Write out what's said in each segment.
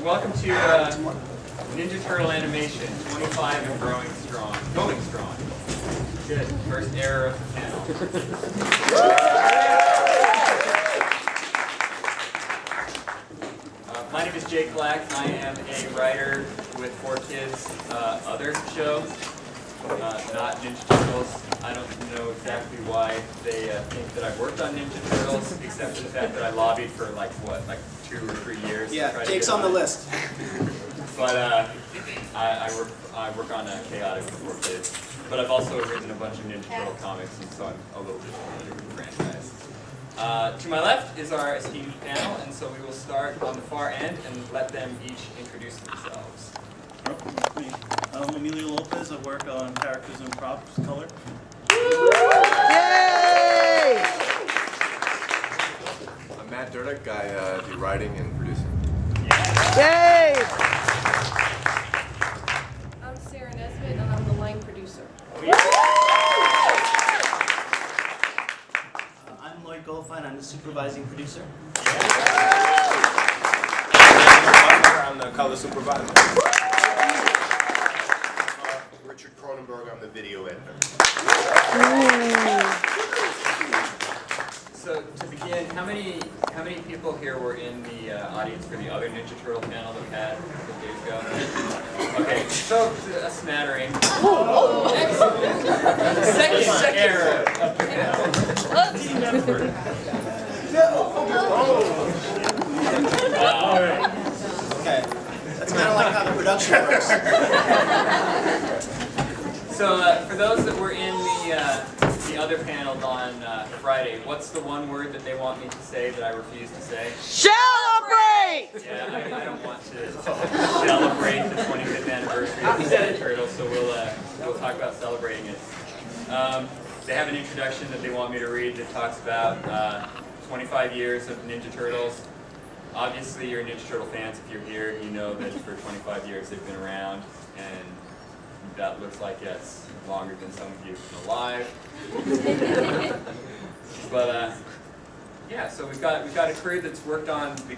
welcome to Ninja Turtle Animation, 25 and growing strong. Going strong. Good. First error of the panel. My name is Jake Black. I am a writer with 4Kids other show, not Ninja Turtles. I don't know exactly why they think that I've worked on Ninja Turtles, except for the fact that I lobbied for like 2 or 3 years. Yeah, Jake's on the list. But I work on Chaotic with 4Kids. But I've also written a bunch of Ninja Turtle comics, and so I'm a little bit familiar with the franchise. To my left is our esteemed panel, and so we will start on the far end and let them each introduce themselves. That's me. I'm Emilio Lopez. I work on characters and props, color. Yay! I'm Matt Durdick. I do writing and producing. Yay! I'm Sarah Nesbitt, and I'm the line producer. I'm Lloyd Goldfein. I'm the supervising producer. I'm the color supervisor. Richard Cronenberg, I'm the video editor. So to begin, how many people here were in the audience for the other Ninja Turtle panel that we had a couple days ago? Okay, so a smattering. Second error of the panel. Team effort. Okay. That's kind of like how the production works. So for those that were in the other panel on Friday, what's the one word that they want me to say that I refuse to say? Celebrate! Yeah, I don't want to celebrate the 25th anniversary of the Ninja Turtles, so we'll talk about celebrating it. They have an introduction that they want me to read that talks about 25 years of Ninja Turtles. Obviously, you're Ninja Turtle fans. If you're here, you know that for 25 years they've been around, and that looks like it's longer than some of you have been alive. But yeah, so we've got a crew that's worked on the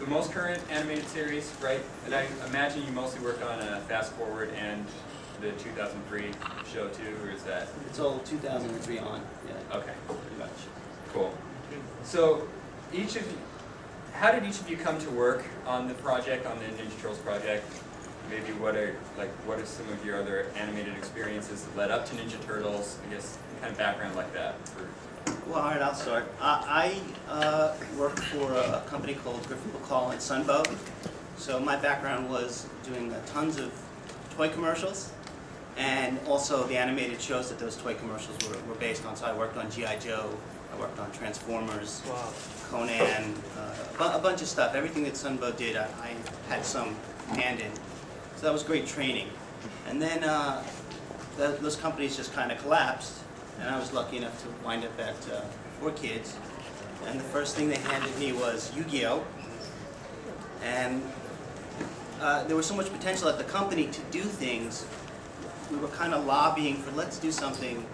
most current animated series, right? And I imagine you mostly worked on Fast Forward and the 2003 show too, or is that? It's all 2003 on. Yeah. Okay, Pretty much. cool. So how did each of you come to work on the project, on the Ninja Turtles project? Maybe what are some of your other animated experiences that led up to Ninja Turtles? I guess kind of background like that. Well, all right, I'll start. I worked for a company called Griffin McCall and Sunbow. So my background was doing tons of toy commercials, and also the animated shows that those toy commercials were based on. So I worked on G.I. Joe, I worked on Transformers, Conan, a bunch of stuff. Everything that Sunbow did, I had some hand in. So that was great training. And then those companies just kind of collapsed, and I was lucky enough to wind up at 4Kids. And the first thing they handed me was Yu-Gi-Oh! And there was so much potential at the company to do things. We were kind of lobbying for, let's do something,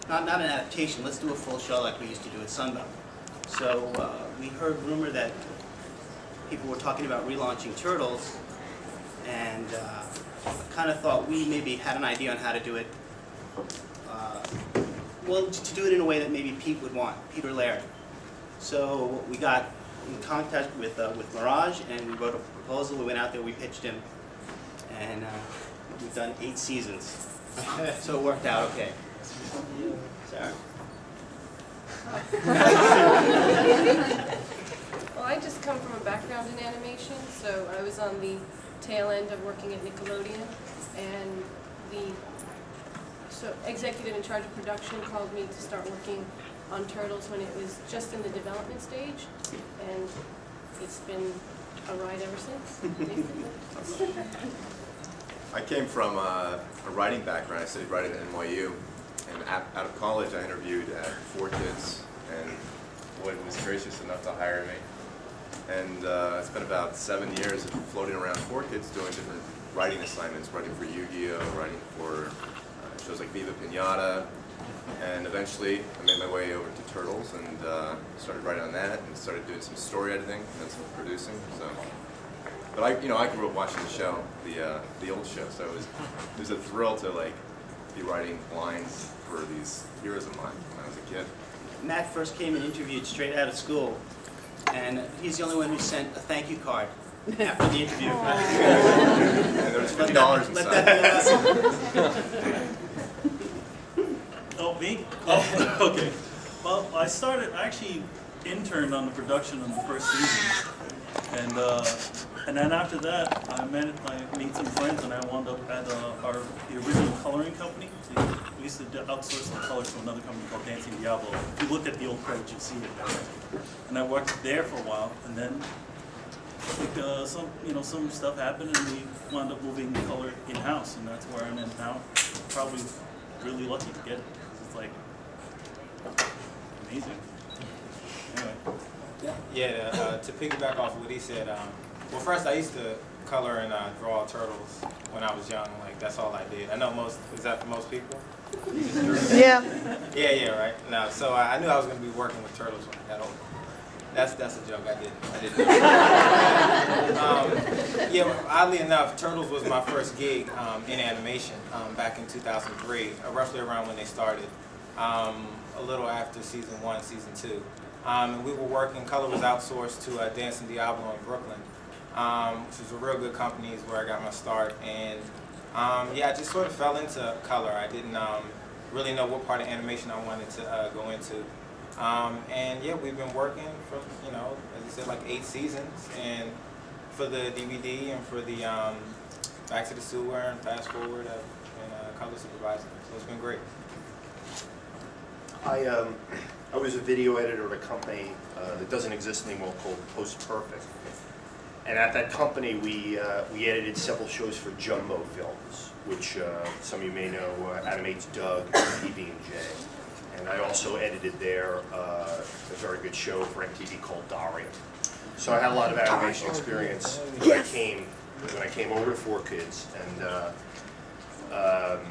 not an adaptation, let's do a full show like we used to do at Sunbow. So we heard rumor that people were talking about relaunching Turtles, and kind of thought we maybe had an idea on how to do it. Well, to do it in a way that maybe Pete would want, Peter Laird. So we got in contact with Mirage, and we wrote a proposal. We went out there, we pitched him, and we've done 8 seasons. So it worked out okay. Sarah? Well, I just come from a background in animation, so I was on the tail end of working at Nickelodeon, and the executive in charge of production called me to start working on Turtles when it was just in the development stage, and it's been a ride ever since. I came from a writing background. I studied writing at NYU, and out of college I interviewed at 4Kids, and Lloyd was gracious enough to hire me. And I spent about 7 years floating around 4Kids doing different writing assignments, writing for Yu-Gi-Oh!, writing for shows like Viva Pinata, and eventually I made my way over to Turtles and started writing on that, and started doing some story editing and then some producing. So But I grew up watching the show, the old show, so it was a thrill to like be writing lines for these heroes of mine when I was a kid. Matt first came and interviewed straight out of school, and he's the only one who sent a thank you card after the interview. And there was $50 Let that be a inside. lesson. Oh, me? Oh, okay. Well, I actually interned on the production of the first season. And then after that, I made some friends, and I wound up at the original coloring company. We used to outsource the colors to another company called Dancing Diablo. If you look at the old credits, you'll see it. And I worked there for a while, and then some stuff happened, and we wound up moving color in-house, and that's where I'm in now. Probably really lucky to get it, because it's like amazing. Anyway. Yeah, to piggyback off what he said, well, first I used to color and draw turtles when I was young. Like, that's all I did. I know is that for most people? Yeah. Yeah, right. No, so I knew I was going to be working with turtles when I got older. That's a joke. I didn't. Yeah, oddly enough, Turtles was my first gig in animation back in 2003, roughly around when they started, a little after season 1, season 2. And we were working, color was outsourced to Dancing Diablo in Brooklyn, which was a real good company, is where I got my start. And yeah, I just sort of fell into color. I didn't really know what part of animation I wanted to go into. And yeah, we've been working for, as you said, like 8 seasons, and for the DVD and for the Back to the Sewer and Fast Forward, I've been color supervisor, so it's been great. I was a video editor at a company that doesn't exist anymore called Post Perfect. And at that company, we edited several shows for Jumbo Films, which some of you may know animates Doug, PB&J. And I also edited there a very good show for MTV called Daria. So I had a lot of animation experience when I came over to 4Kids. And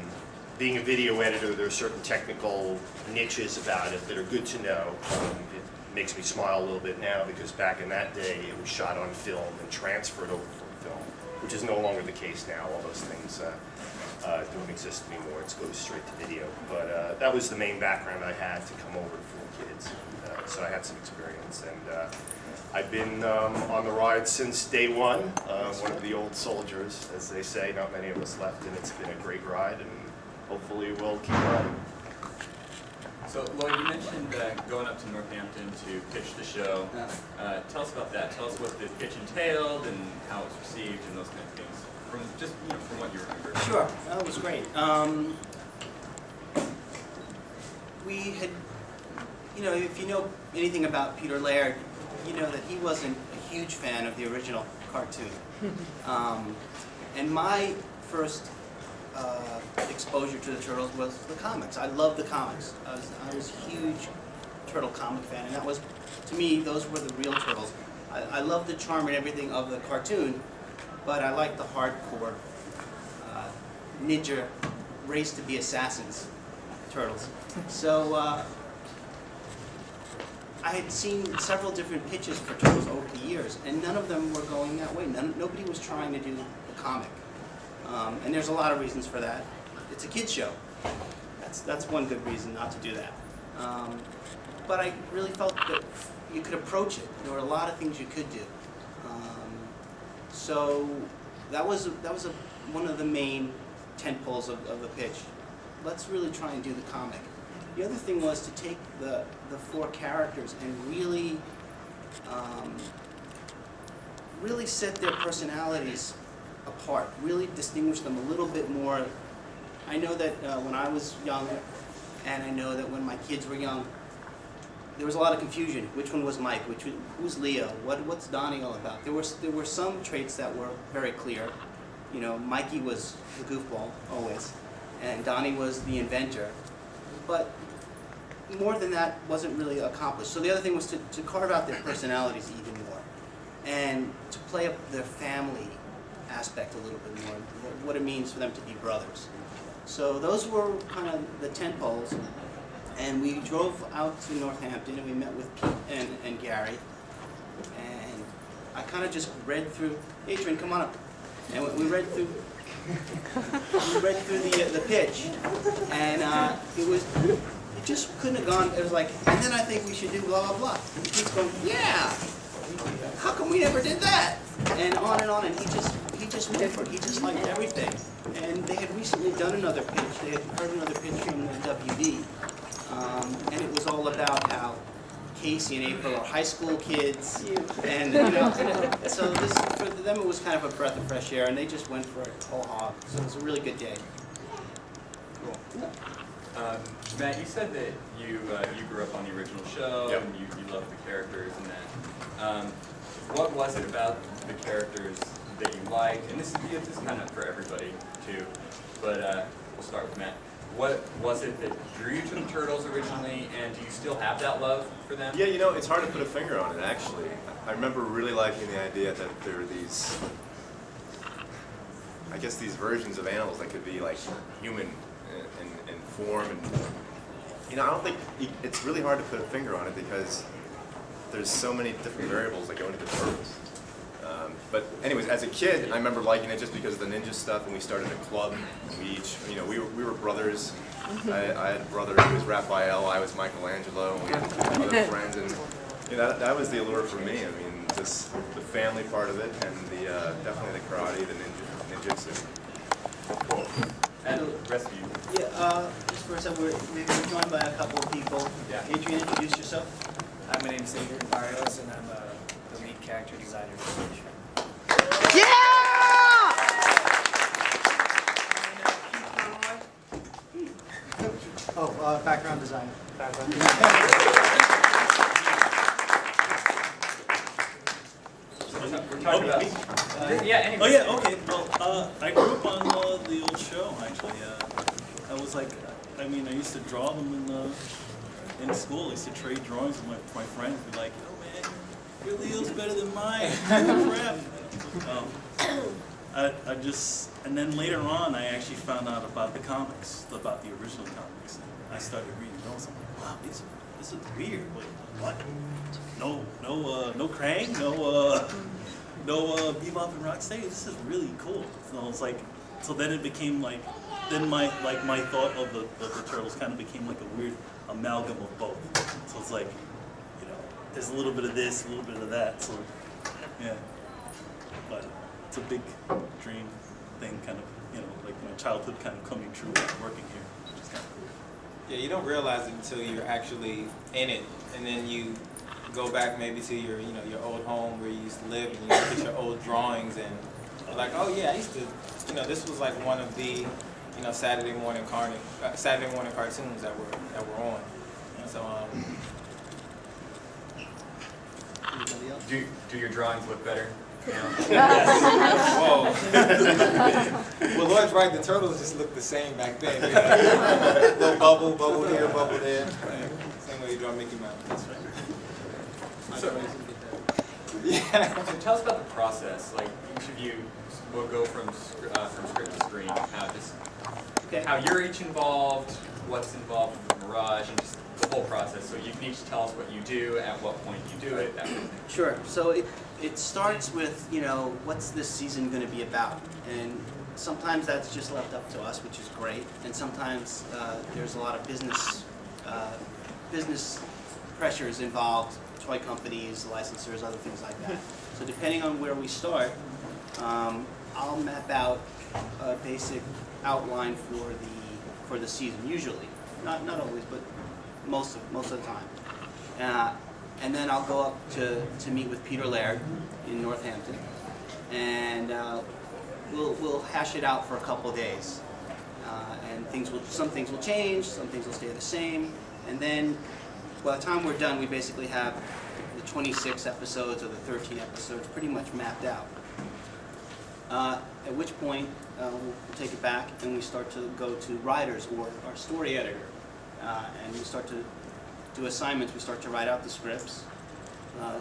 being a video editor, there are certain technical niches about it that are good to know. It makes me smile a little bit now, because back in that day, it was shot on film and transferred over from film, which is no longer the case now. All those things don't exist anymore. It goes straight to video. But that was the main background I had to come over to 4Kids. So I had some experience. And I've been on the ride since day one, one of the old soldiers, as they say. Not many of us left, and it's been a great ride, and hopefully we'll keep riding. So, Lloyd, you mentioned going up to Northampton to pitch the show. Tell us about that. Tell us what the pitch entailed and how it was received and those kind of things. From what you remember. Sure, that was great. We had, if you know anything about Peter Laird, you know that he wasn't a huge fan of the original cartoon. And my first exposure to the Turtles was the comics. I loved the comics. I was a huge Turtle comic fan, and that was, to me, those were the real Turtles. I loved the charm and everything of the cartoon, but I liked the hardcore ninja race to be assassins Turtles. So I had seen several different pitches for Turtles over the years, and none of them were going that way. Nobody was trying to do the comic. And there's a lot of reasons for that. It's a kid's show. That's one good reason not to do that. But I really felt that you could approach it. There were a lot of things you could do. So that was one of the main tentpoles of the pitch. Let's really try and do the comic. The other thing was to take the 4 characters and really set their personalities apart, really distinguish them a little bit more. I know that when I was young, and I know that when my kids were young, there was a lot of confusion. Which one was Mike? Who's Leo? What's Donnie all about? There were some traits that were very clear. Mikey was the goofball always, and Donnie was the inventor. But more than that wasn't really accomplished. So the other thing was to carve out their personalities even more, and to play up their family aspect a little bit more, what it means for them to be brothers. So those were kind of the tentpoles, and we drove out to Northampton and we met with Pete and Gary, and I kind of just read through. Adrian, come on up. And we read through. We read through the pitch, and it just couldn't have gone. It was like, and then I think we should do blah blah blah. And he's going, yeah. How come we never did that? And on, and he just went for it. He just liked everything. And they had recently done another pitch. They had heard another pitch from the WD, and it was all about how Casey and April are high school kids, and so this for them it was kind of a breath of fresh air, and they just went for it whole hog. So it was a really good day. Cool. Matt, you said that you grew up on the original show, Yep. and you loved the characters and that. What was it about the characters that you liked? And this is kind of for everybody too, but we'll start with Matt. What was it that drew you to the Turtles originally, and do you still have that love for them? Yeah, it's hard to put a finger on it, actually. I remember really liking the idea that there were these, I guess, these versions of animals that could be like human in form, and I don't think it's really hard to put a finger on it because there's so many different variables that go into the Turtles. But anyways, as a kid, I remember liking it just because of the ninja stuff, and we started a club. We each, we were brothers. I had a brother who was Raphael, I was Michelangelo, and we had other friends, and that was the allure for me. I mean, just the family part of it, and the definitely the karate, the ninjutsu. Cool. And the rest of you? Yeah, just for a second, we're joined by a couple of people. Yeah. Adrian, introduce yourself. Hi, my name is Adrian Barrios, and I'm the lead character designer for the show. Yeah! Oh, background designer. We're talking about. Yeah. Anyway. Oh yeah, okay. Well, I grew up on the old show actually. I was like, I used to draw them in school. I used to trade drawings with my friends. Be like, oh man, your Leo's better than mine. Crap. And then later on, I actually found out about the comics, about the original comics. And I started reading those. I'm like, wow, this is weird. Wait, what? No Krang, no Bebop and Rocksteady. This is really cool. So it's like, so then it became like, then my thought of the Turtles kind of became like a weird amalgam of both. So it's like, there's a little bit of this, a little bit of that. So yeah, but it's a big dream thing, kind of, like my childhood kind of coming true, working here, which is kind of cool. Yeah, you don't realize it until you're actually in it, and then you go back maybe to your old home where you used to live, and you look at your old drawings, and you're like, oh yeah, I used to, this was like one of the, Saturday morning cartoons that were on. So Do your drawings look better? Whoa. Well, Lloyd's right. The Turtles just looked the same back then. Little bubble here, bubble there. Same way you draw Mickey Mouse. That's right. So tell us about the process. Like each of you will go from script to screen. How you're each involved, what's involved with Mirage, and just the whole process. So you can each tell us what you do, at what point you do it, that kind of thing. Sure. So it starts with, what's this season going to be about? And sometimes that's just left up to us, which is great. And sometimes there's a lot of business pressures involved, toy companies, licensors, other things like that. So depending on where we start, I'll map out a basic outline for the season, usually. Not always, but most of the time. And then I'll go up to meet with Peter Laird in Northampton, and we'll hash it out for a couple of days. And some things will change, some things will stay the same, and then by the time we're done, we basically have the 26 episodes or the 13 episodes pretty much mapped out. At which point we'll take it back and we start to go to writers or our story editor, and we start to do assignments. We start to write out the scripts.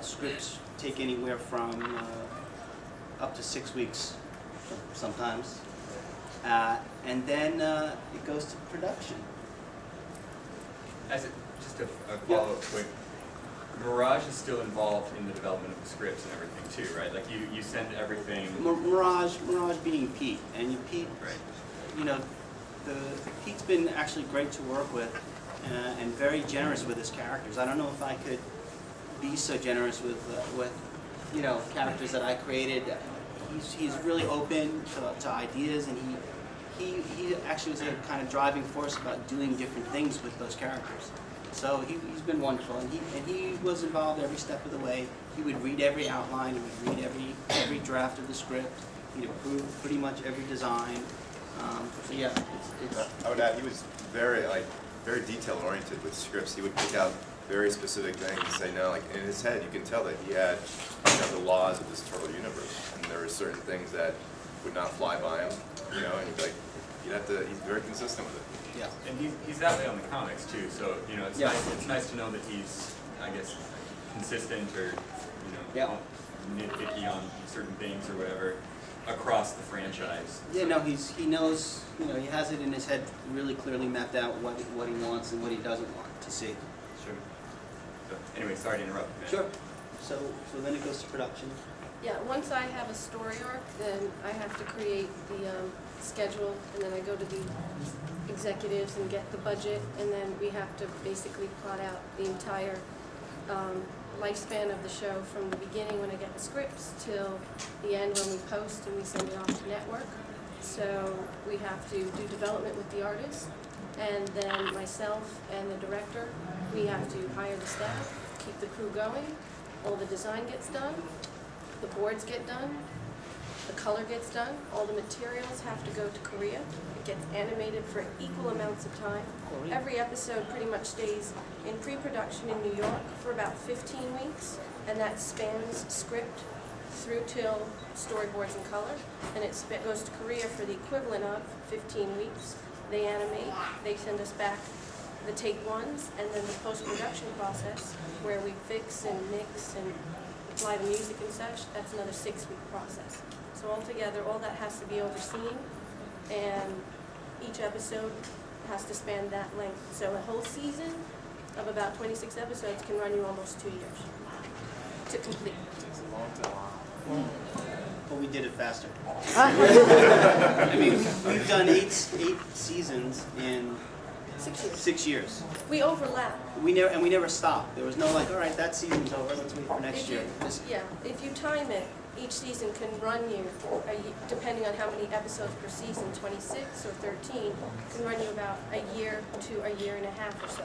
Scripts take anywhere from up to 6 weeks sometimes, and then it goes to production. Just a follow-up quick. Mirage is still involved in the development of the scripts and everything too, right? Like you send everything. Mirage being Pete, and Pete, Right. you know, Pete's been actually great to work with, and very generous with his characters. I don't know if I could be so generous with you know, characters that I created. He's really open to ideas, and he actually was a kind of driving force about doing different things with those characters. So he's been wonderful, and he was involved every step of the way. He would read every outline, he would read every draft of the script, he'd approve pretty much every design. So yeah, it's I would add, he was very detail oriented with scripts. He would pick out very specific things and say, no, like in his head, you can tell that he had, you know, the laws of this turtle universe, and there were certain things that would not fly by him, you know, and he's very consistent with it. yeah. And he's that way on the comics too, so you know it's Yeah. nice. It's nice to know that he's, I guess, consistent or Yeah. nitpicky on certain things or whatever across the franchise. Yeah, no, he knows, you know, he has it in his head really clearly mapped out what he wants and what he doesn't want to see. Sure. So anyway, sorry to interrupt. man. Sure. So then it goes to production. Yeah, once I have a story arc, then I have to create the schedule, and then I go to the executives and get the budget, and then we have to basically plot out the entire lifespan of the show from the beginning when I get the scripts till the end when we post and we send it off to network. So we have to do development with the artist, and then myself and the director, we have to hire the staff, keep the crew going, all the design gets done, the boards get done, the color gets done, all the materials have to go to Korea. It gets animated for equal amounts of time. Every episode pretty much stays in pre-production in New York for about 15 weeks, and that spans script through till storyboards and color, and it goes to Korea for the equivalent of 15 weeks. They animate, they send us back the take ones, and then the post-production process where we fix and mix and apply the music and such, that's another 6-week process. So altogether, all that has to be overseen, and each episode has to span that length. So a whole season of about 26 episodes can run you almost 2 years to complete. But we did it faster. I mean, we've done eight seasons in 6 years. 6 years. We overlap. We never stopped. There was no like, all right, that season's over. Let's wait for next If you- year. If you time it, each season can run you, depending on how many episodes per season, 26 or 13, can run you about a year to a year and a half or so.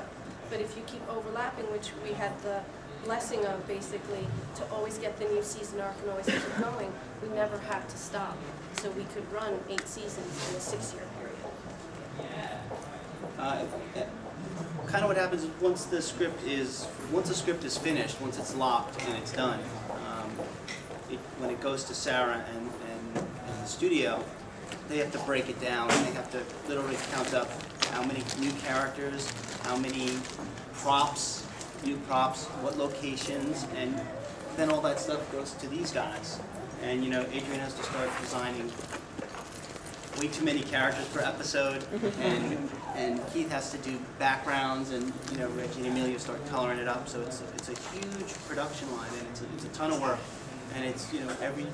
But if you keep overlapping, which we had the blessing of basically, to always get the new season arc and always keep it going, we never had to stop. So we could run 8 seasons in a 6-year period. Kind of what happens is once the script is finished, once it's locked and it's done, when it goes to Sarah and the studio, they have to break it down, and they have to literally count up how many new characters, how many props, new props, what locations, and then all that stuff goes to these guys. And you know, Adrian has to start designing way too many characters per episode, and Keith has to do backgrounds, and you know, Reggie and Amelia start coloring it up. So it's a huge production line, and it's a ton of work. And it's, you know, every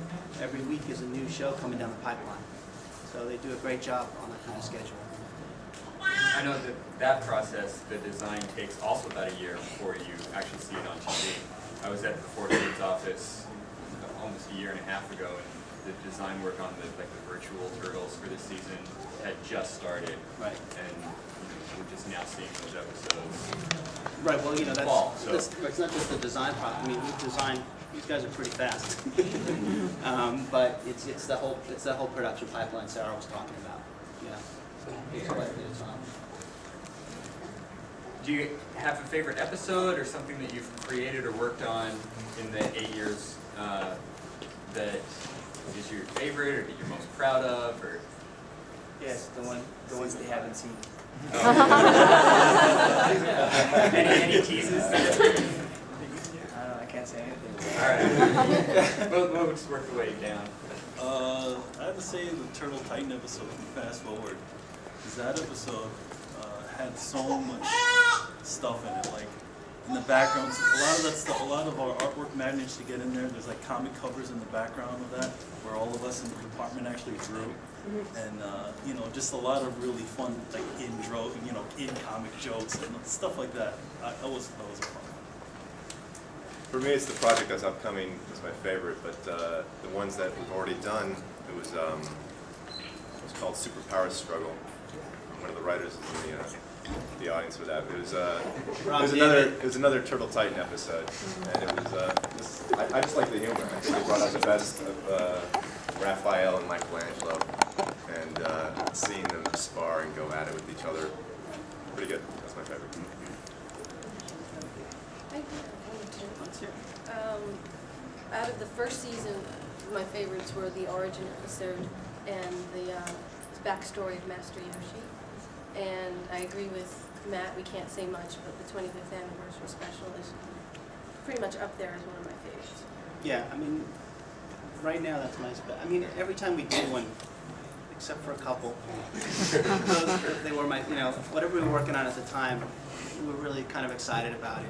week is a new show coming down the pipeline. So they do a great job on that kind of schedule. I know that process, the design takes also about a year before you actually see it on TV. I was at the Fort Worth's office almost a year and a half ago, and the design work on the virtual turtles for this season had just started. Right. And we're just now seeing those episodes. Right. Well, you know, Fall, so. it's not just the design process. I mean, we design. These guys are pretty fast. But it's the whole production pipeline Sarah was talking about. Yeah. It's quite a bit of time. Do you have a favorite episode or something that you've created or worked on in the 8 years that is your favorite or that you're most proud of? Or Yes, the ones they haven't seen. any teases? I don't know, I can't say anything. All right. We'll just work the way down. I have to say the Turtle Titan episode from Fast Forward, because that episode had so much stuff in it. Like, in the backgrounds, a lot of that stuff, a lot of our artwork managed to get in there. There's like comic covers in the background of that, where all of us in the department actually drew. And you know, just a lot of really fun, like in comic jokes and stuff like that. That was a fun one. For me, it's the project that's upcoming that's my favorite, but the ones that we've already done, it was called Superpower Struggle. One of the writers is in the audience for that. It was another Turtle Titan episode, and it was I just like the humor. I think they brought out the best of Raphael and Michelangelo, and seeing them spar and go at it with each other, pretty good. That's my favorite. Out of the first season, my favorites were the origin episode and the backstory of Master Yoshi. And I agree with Matt, we can't say much, but the 25th anniversary special is pretty much up there as one of my favorites. Yeah, I mean, right now that's my I mean, every time we do one, except for a couple, they were my, you know, whatever we were working on at the time, we were really kind of excited about it.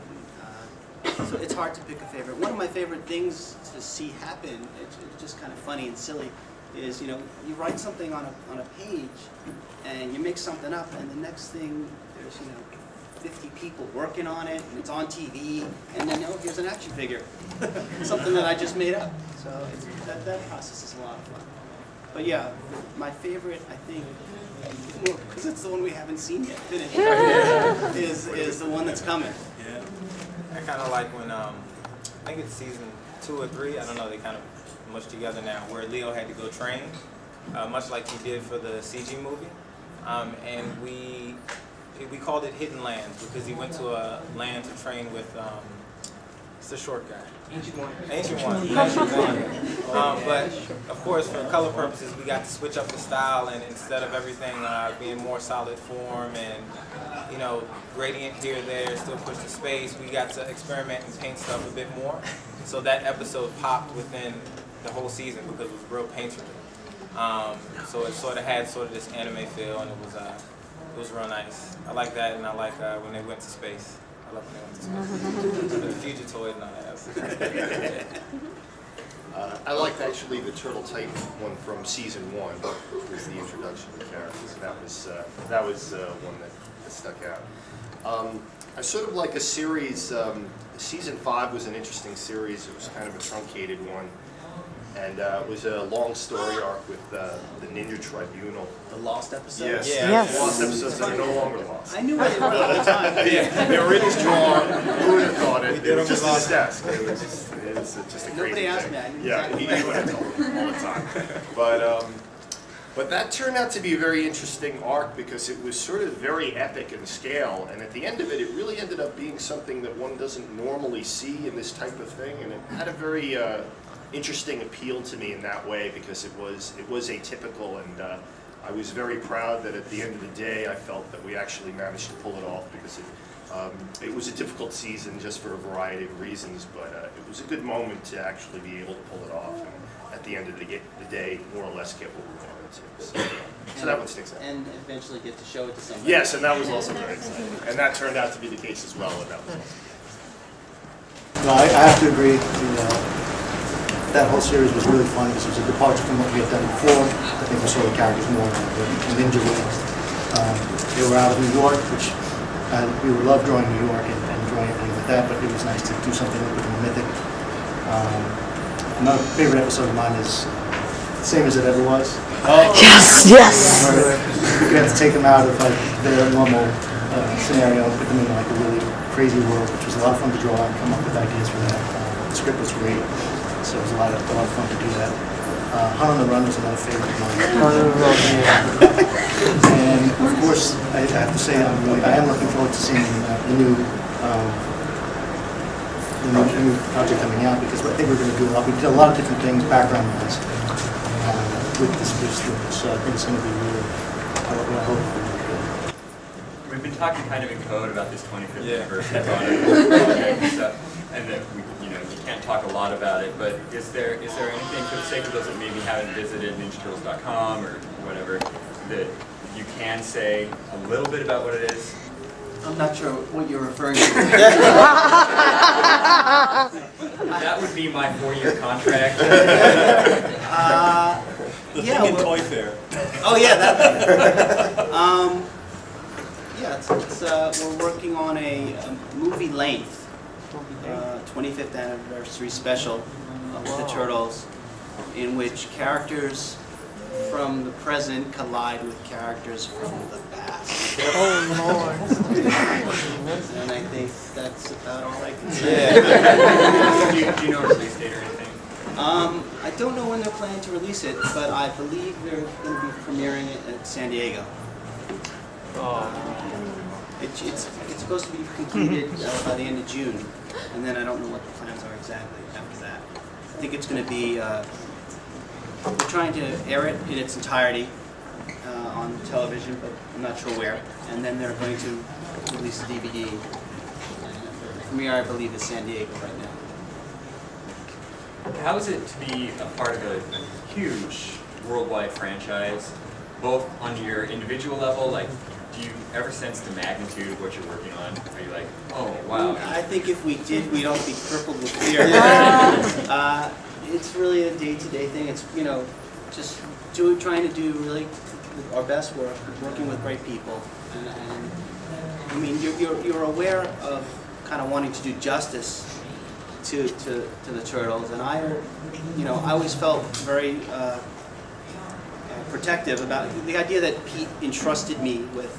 So it's hard to pick a favorite. One of my favorite things to see happen, it's just kind of funny and silly, is, you know, you write something on a page and you make something up, and the next thing there's, you know, 50 people working on it, and it's on TV, and then, oh, here's an action figure, something that I just made up. So that process is a lot of fun. But yeah, my favorite, I think, because it's the one we haven't seen yet finished, is the one that's coming. Yeah. I kind of like when, I think it's season 2 or 3, I don't know, they kind of mushed together now, where Leo had to go train, much like he did for the CG movie. And we called it Hidden Lands because he went to a land to train with, it's the short guy. Ancient One. But of course, for color purposes, we got to switch up the style, and instead of everything being more solid form and, you know, gradient here, there, still push to space, we got to experiment and paint stuff a bit more. So that episode popped within the whole season because it was real painterly. So it sort of had this anime feel, and it was real nice. I like that, and I like when they went to space. I love when they went to space. The Fugitoid and all that. I liked actually the Turtle Titan one from season 1, which was the introduction of the characters. That was one that stuck out. I sort of like a series. Season 5 was an interesting series. It was kind of a truncated one, and it was a long story arc with the Ninja Tribunal. The lost episodes? Yes. Yes. Lost episodes that are no longer lost. I knew where they were all the time. Yeah, they were in his drawer. Who would have thought it? It was just his desk. It was just a crazy Nobody asked thing. me. I knew Yeah, exactly he would have told me all the time. But that turned out to be a very interesting arc because it was sort of very epic in scale, and at the end of it, it really ended up being something that one doesn't normally see in this type of thing, and it had a very interesting appeal to me in that way because it was atypical, and I was very proud that at the end of the day, I felt that we actually managed to pull it off because it was a difficult season just for a variety of reasons, but it was a good moment to actually be able to pull it off, and at the end of the day, more or less get what we wanted to. So that one sticks out. And eventually get to show it to somebody. Yes, and that was also very exciting. And that turned out to be the case as well, and that was awesome. Well, I have to agree. That whole series was really fun because it was a departure from what we had done before. I think we saw the characters more in ninja ways. They were out of New York, which we would love drawing New York and drawing everything like that, but it was nice to do something a little bit more mythic. Another favorite episode of mine is the same as it ever was. Yes, yes. We got to take them out of like their normal scenario and put them in like a really crazy world, which was a lot of fun to draw and come up with ideas for that. The script was great, so it was a lot of fun to do that. Hunt on the Run was another favorite of mine. And of course, I have to say I am looking forward to seeing the new project coming out because I think we're going to do a lot. We did a lot of different things background-wise with this group, so I think it's going to be really, I hope it's really good. We've been talking kind of in code about this 25th anniversary project and stuff, and that you can't talk a lot about it. But is there anything, for the sake of those that maybe haven't visited NinjaTurtles.com or whatever, that you can say a little bit about what it is? I'm not sure what you're referring to. That would be my 4-year contract. The Yeah, thing in well- Toy Fair. Oh, yeah, that. Yeah, we're working on a movie length, 25th anniversary special with the Turtles, in which characters from the present collide with characters from the past. And I think that's about all I can say. Do you know a release date or anything? I don't know when they're planning to release it, but I believe they're going to be premiering it at San Diego. It's supposed to be completed by the end of June, and then I don't know what the plans are exactly after that. I think it's going to be, we're trying to air it in its entirety on television, but I'm not sure where. And then they're going to release the DVD. The premiere, I believe, is San Diego right now. How is it to be a part of a huge worldwide franchise, both on your individual level? Like, do you ever sense the magnitude of what you're working on? Are you like, oh, wow? I think if we did, we'd all be crippled with fear. It's really a day-to-day thing. It's, just trying to do really our best work, working with great people. And I mean, you're aware of kind of wanting to do justice to the Turtles, and I always felt very protective about the idea that Pete entrusted me with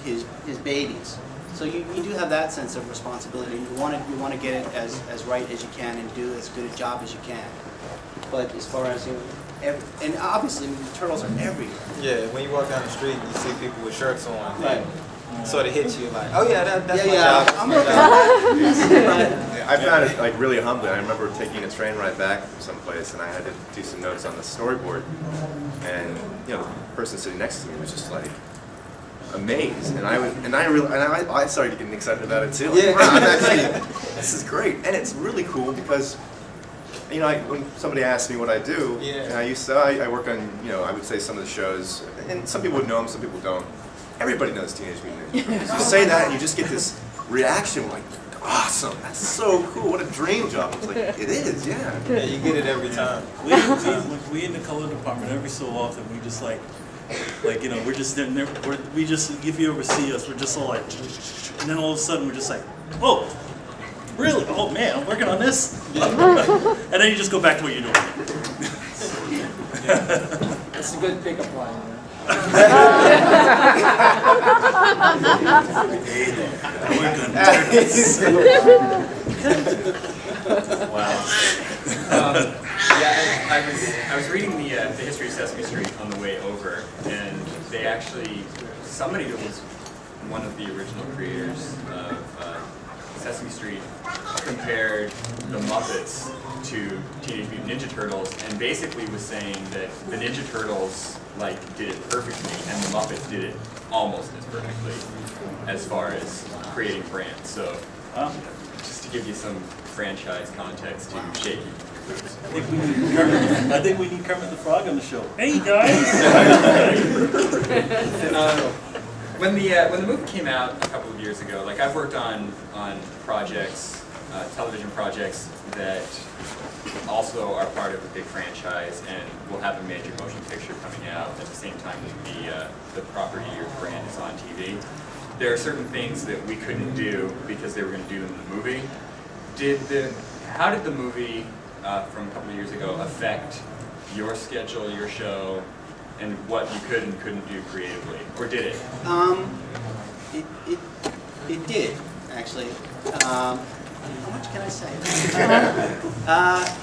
his babies. So you do have that sense of responsibility. You want to get it as right as you can and do as good a job as you can. But as far as and obviously the Turtles are everywhere. Yeah, when you walk down the street and you see people with shirts on, Right. sort of hits you like, oh yeah, that's my Yeah, job. I'm working on that. I found it like really humbling. I remember taking a train ride back from someplace, and I had to do some notes on the storyboard. And the person sitting next to me was just like amazed, and I started getting excited about it too. Like, Yeah. wow, this is great, and it's really cool because when somebody asks me what I do, Yeah. and I work on I would say some of the shows, and some people would know them, some people don't. Everybody knows Teenage Mutant Ninja Turtles. You say that, and you just get this reaction like, awesome, that's so cool, what a dream job. It's like, it is, yeah. Yeah, you get it every time. We in the color department every so often we just we're just in there, we just, if you ever see us, we're just all like, and then all of a sudden we're just like, whoa, really? Oh man, I'm working on this? And then you just go back to what you're doing. That's a good pickup line. Wow. I was reading the history of Sesame Street on the way over, and they actually, somebody that was one of the original creators of Sesame Street compared the Muppets to Teenage Mutant Ninja Turtles, and basically was saying that the Ninja Turtles did it perfectly, and the Muppets did it almost as perfectly as far as creating brands. So, just to give you some franchise context to Shaky. I think we need Kermit the Frog on the show. Hey guys! When the movie came out a couple of years ago, I've worked on projects, television projects that also are part of a big franchise, and will have a major motion picture coming out at the same time that the property or brand is on TV. There are certain things that we couldn't do because they were going to do them in the movie. How did the movie from a couple of years ago affect your schedule, your show, and what you could and couldn't do creatively, or did it? It did, actually. How much can I say?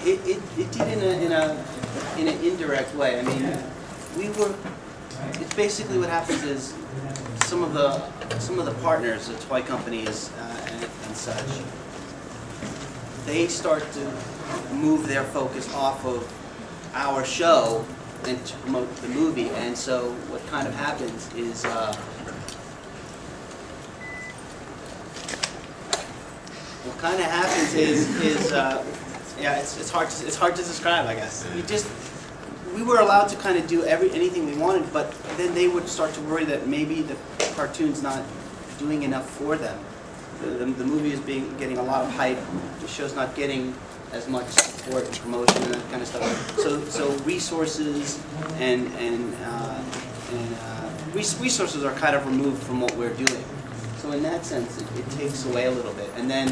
It did in an indirect way. I mean, it's basically what happens is some of the partners, the toy companies and such, they start to move their focus off of our show and to promote the movie. And so what kind of happens is it's hard to describe, I guess. We were allowed to kind of do anything we wanted, but then they would start to worry that maybe the cartoon's not doing enough for them. The movie is getting a lot of hype. The show's not getting as much support and promotion and that kind of stuff. So resources resources are kind of removed from what we're doing. So in that sense, it takes away a little bit. And then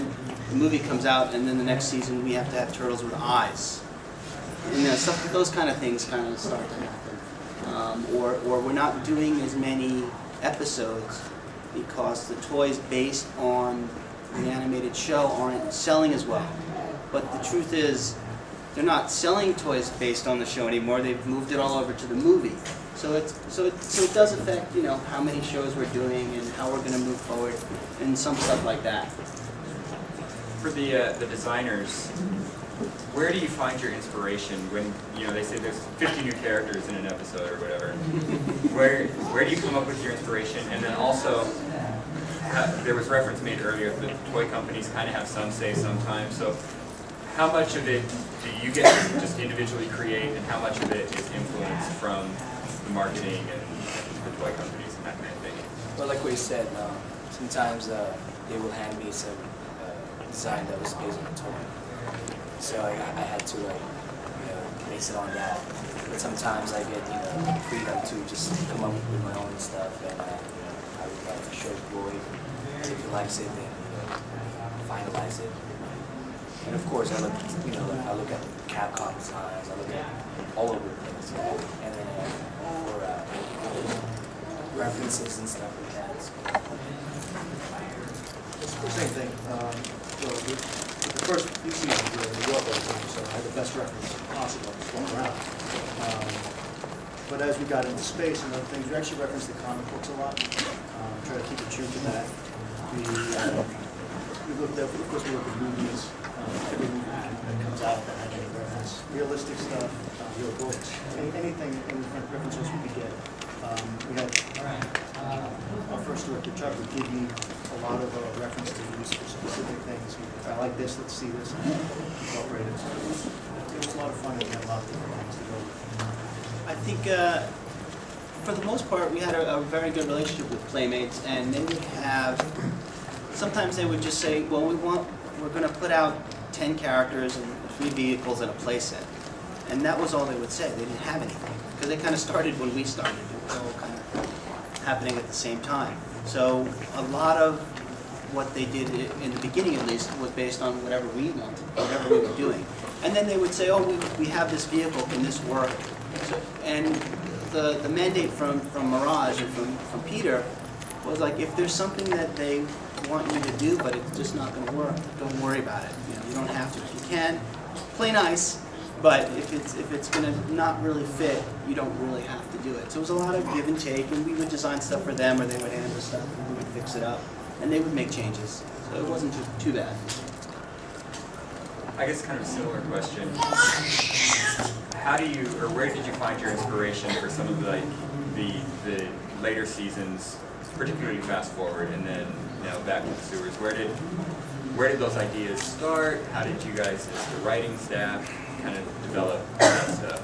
the movie comes out, and then the next season we have to have turtles with eyes. And those kind of things kind of start to happen. Or we're not doing as many episodes because the toys based on the animated show aren't selling as well. But the truth is, they're not selling toys based on the show anymore. They've moved it all over to the movie. So it does affect, you know, how many shows we're doing and how we're going to move forward and some stuff like that. For the designers, where do you find your inspiration when, you know, they say there's 50 new characters in an episode or whatever? Where do you come up with your inspiration? And then also, there was reference made earlier that toy companies kind of have some say sometimes. So how much of it do you get to just individually create, and how much of it is influenced from the marketing and the toy companies and that kind of thing? Well, like what you said, sometimes they will hand me some design that was based on a toy. So I had to base it on that. But sometimes I get freedom to just come up with my own stuff, and I would show Floyd if he likes it, then finalize it. And of course, I look at Capcom designs, I look at all over the place, and then for references and stuff like that. It's the same thing. The first few seasons were the York episode, so I had the best reference possible to swap around. But as we got into space and other things, we actually referenced the comic books a lot. Try to keep it true to that. We looked at, of course, we look at movies. Every movie that comes out that has any reference, realistic stuff, real books, anything, any references we could get. We had our first director, Chuck, would give me a lot of reference to use for specific things. If I like this, let's see this, and incorporate it. So it was a lot of fun, and we had a lot of different things to go with. I think for the most part, we had a very good relationship with Playmates, and they would have, sometimes they would just say, well, we're going to put out 10 characters and 3 vehicles and a playset. And that was all they would say. They didn't have anything. Because they kind of started when we started. It was all kind of happening at the same time. So a lot of what they did, in the beginning at least, was based on whatever we wanted, whatever we were doing. And then they would say, oh, we have this vehicle, can this work? So, and the mandate from Mirage and from Peter was like, if there's something that they want you to do, but it's just not going to work, don't worry about it. You don't have to. If you can, play nice, but if it's going to not really fit, you don't really have to do it. So it was a lot of give and take, and we would design stuff for them, or they would hand us stuff, and we would fix it up, and they would make changes. So it wasn't too bad. I guess kind of a similar question. How do you, or where did you find your inspiration for some of the later seasons, particularly Fast Forward, and then Back to the Sewers? Where did those ideas start? How did you guys, as the writing staff, kind of develop that stuff?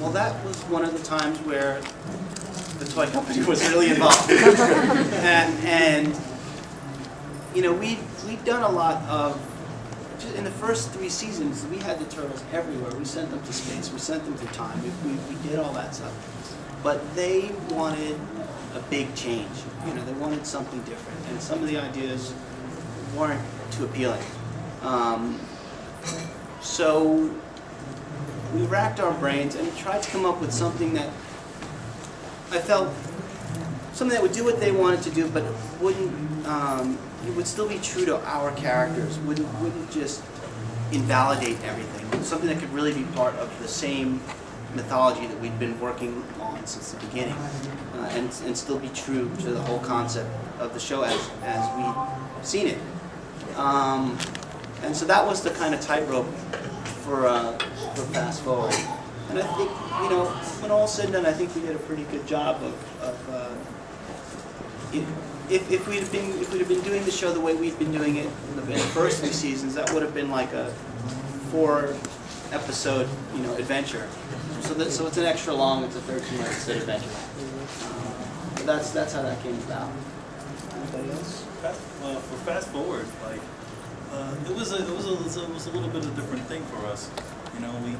Well, that was one of the times where the toy company was really involved, and we've done a lot of. In the first 3 seasons, we had the turtles everywhere. We sent them to space. We sent them through time. We did all that stuff. But they wanted a big change. They wanted something different. And some of the ideas weren't too appealing. So we racked our brains and tried to come up with something that I felt, something that would do what they wanted to do, but wouldn't, it would still be true to our characters, wouldn't just invalidate everything. Something that could really be part of the same mythology that we'd been working on since the beginning, and still be true to the whole concept of the show as we'd seen it. And so that was the kind of tightrope for Fast Forward. And I think, when all said and done, I think we did a pretty good job of if we'd have been doing the show the way we'd been doing it in the first 3 seasons, that would have been like a 4-episode, adventure. So it's an extra long. It's a 13-episode adventure. that's how that came about. Anybody else? For fast forward, like it was a little bit of a different thing for us. You know, we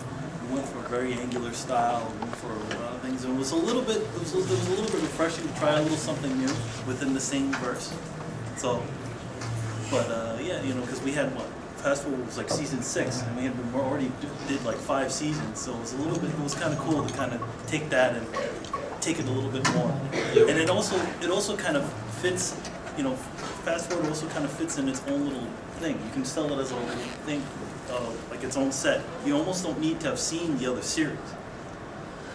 went for a very angular style, we went for a lot of things. It was a little bit refreshing to try a little something new within the same verse. So, but yeah, you know, because we had fast forward was like season 6, and we already did like 5 seasons. So it was it was kind of cool to kind of take that and take it a little bit more. And it also kind of fits. You know, fast forward also kind of fits in its own little thing. You can sell it as a little thing, like its own set. You almost don't need to have seen the other series.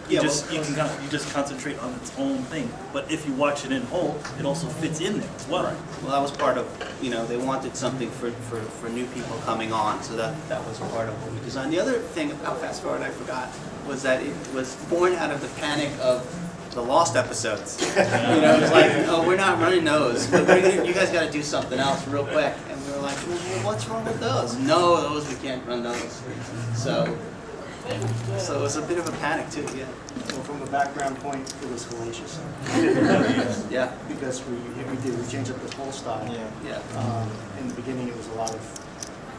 You just concentrate on its own thing. But if you watch it in whole, it also fits in there as well. Right. Well, that was part of, you know, they wanted something for new people coming on, so that was part of what we designed. The other thing about Fast Forward I forgot was that it was born out of the panic of the Lost episodes. You know, it was like, oh, we're not running those, but you guys got to do something else real quick. And we were like, well, what's wrong with those? No, those, we can't run those. So it was a bit of a panic too, yeah. So from a background point, it was hellacious. Yeah. Because we changed up the whole style. Yeah. In the beginning, it was a lot of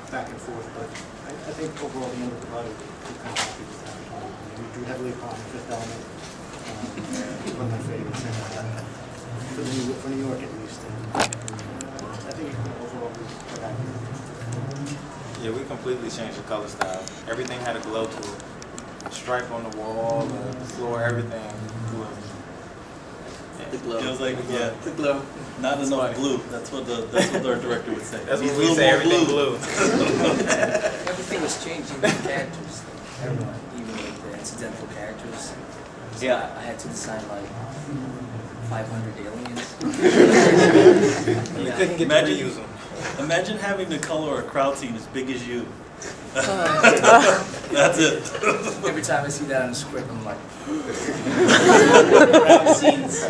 back and forth, but I think overall the end of the product, we're kind of happy with that. We drew heavily upon Fifth Element. One of my favorites, for New York at least. I think overall we're happy. Yeah, we completely changed the color style. Everything had a glow to it. The stripe on the wall, the floor, everything glowed. The glow. It was like, yeah, The glow. not enough blue. That's what our director would say. That's Needs what a we little say, more everything blue. Everything was changed, even the characters, everyone, even like the incidental characters. So Yeah. I had to design like 500 aliens. You couldn't get Imagine- to reuse them. Imagine having to color a crowd scene as big as you. That's it. Every time I see that on the script, I'm like, Scenes.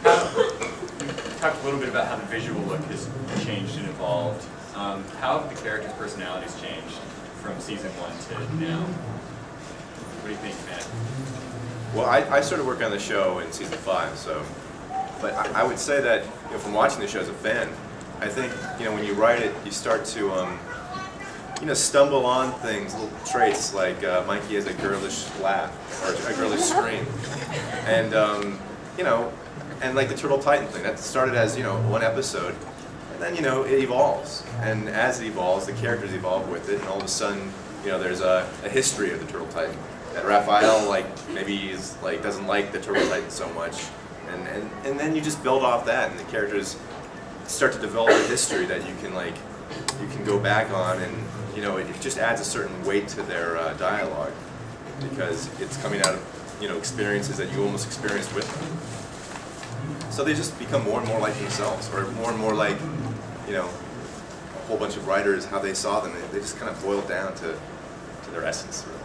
You talked a little bit about how the visual look has changed and evolved. How have the characters' personalities changed from season 1 to now? What do you think, Matt? Well, I started working on the show in season 5, so, but I would say that, you know, from watching the show as a fan, I think, you know, when you write it, you start to, you know, stumble on things, little traits like Mikey has a girlish laugh or a girlish scream, and you know, and like the Turtle Titan thing that started as, you know, 1 episode, and then, you know, it evolves, and as it evolves, the characters evolve with it, and all of a sudden, you know, there's a history of the Turtle Titan. That Raphael, like, maybe is like doesn't like the Turtle Titan so much, and then you just build off that, and the characters start to develop a history that you can go back on, and, you know, it just adds a certain weight to their dialogue because it's coming out of, you know, experiences that you almost experienced with them. So they just become more and more like themselves, or more and more like, you know, a whole bunch of writers, how they saw them. They just kind of boil down to their essence, really.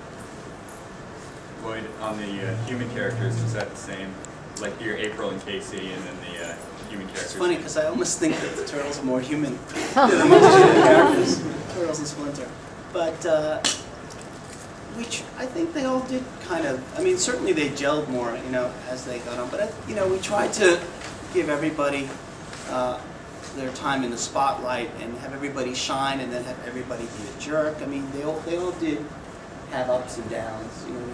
Lloyd, on the human characters, is that the same? Like your April and Casey, and then the human characters? It's funny because I almost think that the turtles are more human than most of the characters, Turtles and Splinter. But I think they all did kind of, I mean, certainly they gelled more, you know, as they got on. But, you know, we tried to give everybody their time in the spotlight and have everybody shine and then have everybody be a jerk. I mean, they all did have ups and downs, you know.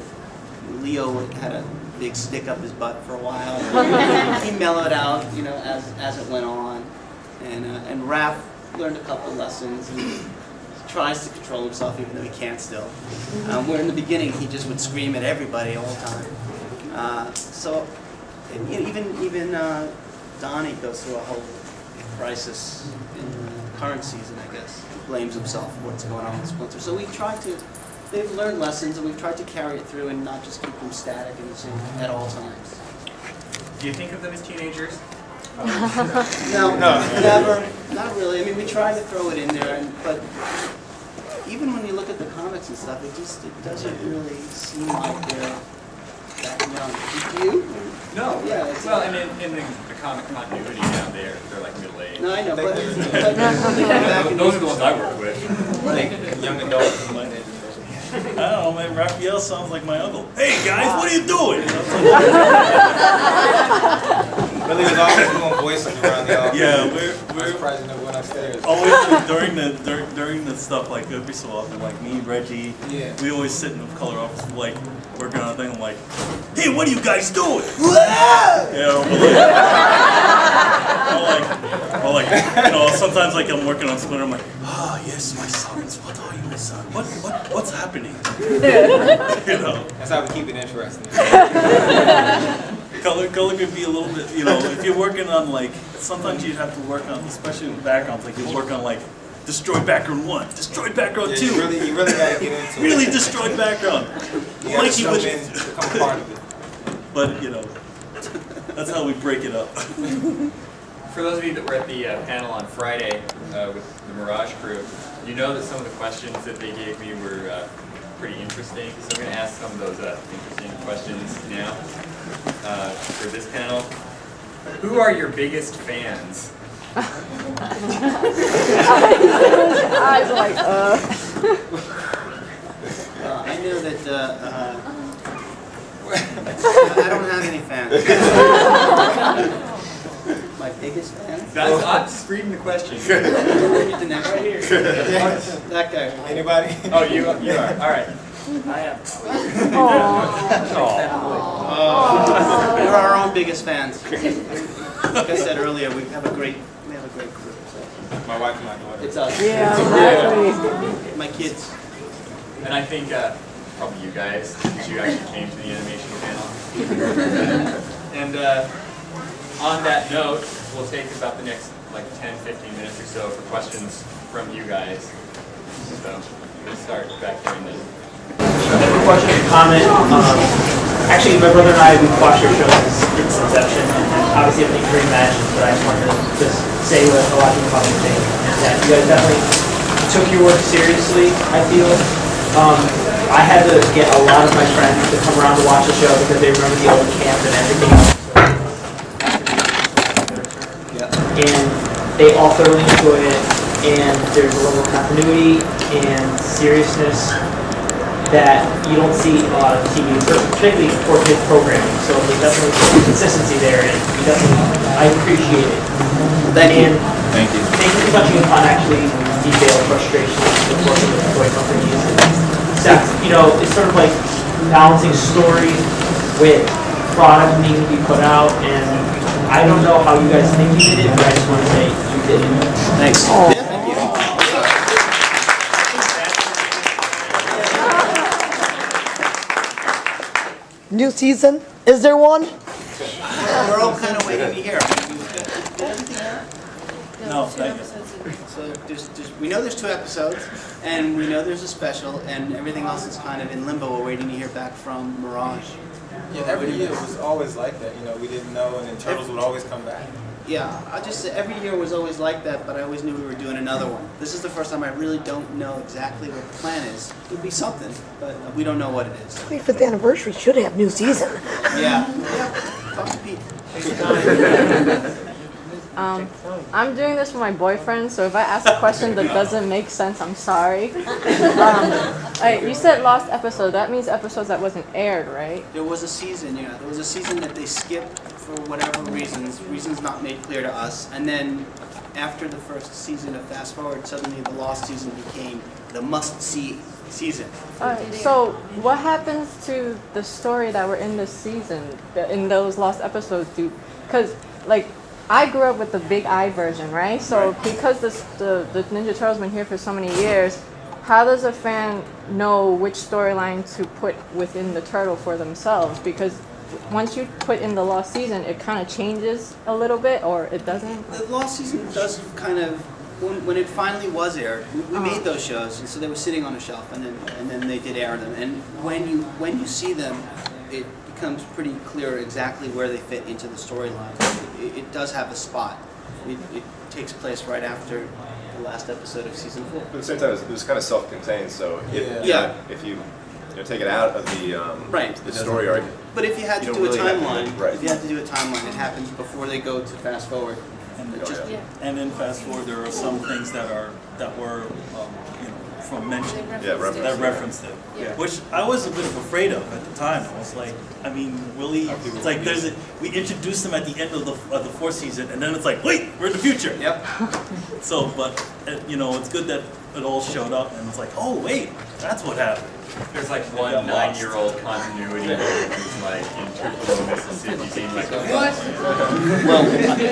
Leo had a big stick up his butt for a while. He mellowed out, you know, as it went on, and Raph learned a couple lessons. He tries to control himself, even though he can't still. Where in the beginning he just would scream at everybody all the time. So, and, you know, even Donnie goes through a whole crisis in the current season, I guess. He blames himself for what's going on with Splinter. So we tried to. They've learned lessons, and we've tried to carry it through and not just keep them static and the same at all times. Do you think of them as teenagers? No, never. Not really. I mean, we try to throw it in there, but even when you look at the comics and stuff, it doesn't really seem like they're that young. Do you? No. Yeah. Well, and in the comic continuity now, they're like middle-aged. No, I know, but back in Those are the ones I work with. Right. Young adults. don't know, man, Raphael sounds like my uncle. Hey guys, what are you doing? Billy was always doing voices around the office. Yeah, I'm we're surprised you never went upstairs. always during the stuff, like every so often, like me, Reggie, Yeah. we always sit in the color office, like working on a thing. I'm like, hey, what are you guys doing? Yeah, or like, you know, sometimes like I'm working on Splinter, I'm like, ah, yes, my sons. What are you, my son? What's happening? You know. That's how we keep it interesting. Color could be a little bit, you know, if you're working on like, sometimes you'd have to work on, especially with backgrounds, like you work on like, destroyed background 1, destroyed background 2. You really gotta get into it. Really destroyed background. You gotta Mikey jump would, in, become a part of it. but you know, that's how we break it up. For those of you that were at the panel on Friday with the Mirage crew, you know that some of the questions that they gave me were pretty interesting. So I'm going to ask some of those interesting questions now for this panel. Who are your biggest fans? I was like, I know that I don't have any fans. My biggest fans? I'm just reading the question. Read the next one. Right here. That guy. Anybody? Oh, you are. All right. We're our own biggest fans. Like I said earlier, we have a great group. So. My wife and my daughter. It's us. yeah, exactly. My kids. And I think probably you guys, because you actually came to the animation panel. And on that note, we'll take about the next like 10-15 minutes or so for questions from you guys. So we'll start back there in the I have a question or comment. Actually, my brother and I, we've watched your show since its inception, and obviously everything's reimagined, but I just wanted to just say what a lot of people probably think, is that you guys definitely took your work seriously, I feel. I had to get a lot of my friends to come around to watch the show because they remember the old camp and everything else. And they all thoroughly enjoyed it, and there's a level of continuity and seriousness that you don't see in a lot of TV, particularly for kids programming. So there's definitely some consistency there, and you definitely, I appreciate it. Thank you. Thank you for touching upon actually detailed frustrations with working with toy companies. You know, it's sort of like balancing story with product needing to be put out, and I don't know how you guys think you did it, but I just want to say you did it. Thanks. Oh. Yeah, thank you. New season? Is there one? We're all kind of waiting to hear. No, two thank you. episodes in. So we know there's 2 episodes, and we know there's a special, and everything else is kind of in limbo. We're waiting to hear back from Mirage. Yeah, every year was always like that. You know, we didn't know, and then Turtles would always come back. Yeah, I just every year was always like that, but I always knew we were doing another one. This is the first time I really don't know exactly what the plan is. It would be something, but we don't know what it is. 25th anniversary should have new season. Yeah. Talk to Pete. I'm doing this for my boyfriend, so if I ask a question that doesn't make sense, I'm sorry. You said lost episode. That means episodes that wasn't aired, right? There was a season, yeah. There was a season that they skipped for whatever reasons not made clear to us. And then after the first season of Fast Forward, suddenly the lost season became the must-see season. So what happens to the story that were in this season, in those lost episodes? Because, like, I grew up with the Big Eye version, right? So because the Ninja Turtles been here for so many years, how does a fan know which storyline to put within the Turtle for themselves? Because once you put in the lost season, it kind of changes a little bit, or it doesn't? The lost season does kind of, when it finally was aired, we made those shows, and so they were sitting on a shelf, and then they did air them. And when you see them, it becomes pretty clear exactly where they fit into the storyline. It does have a spot. It takes place right after the last episode of season 4. But at the same time, it was kind of self-contained, so if you take it out of the story arc. But if you had to You do a don't really have to, timeline, right. if you had to do a timeline, it happens before they go to Fast Forward. And, It just- and then fast forward, there are some things that were from mentioned. Yeah, reference. That referenced it. Yeah. Which I was a bit afraid of at the time. I was like, I mean, will he? It's like we introduced him at the end of the fourth season, and then it's like, wait, we're in the future. Yep. So, but you know, it's good that it all showed up, and it's like, oh wait, that's what happened. There's like one 9-year-old continuity who's like in Tupelo, Mississippi, being like, what? Well,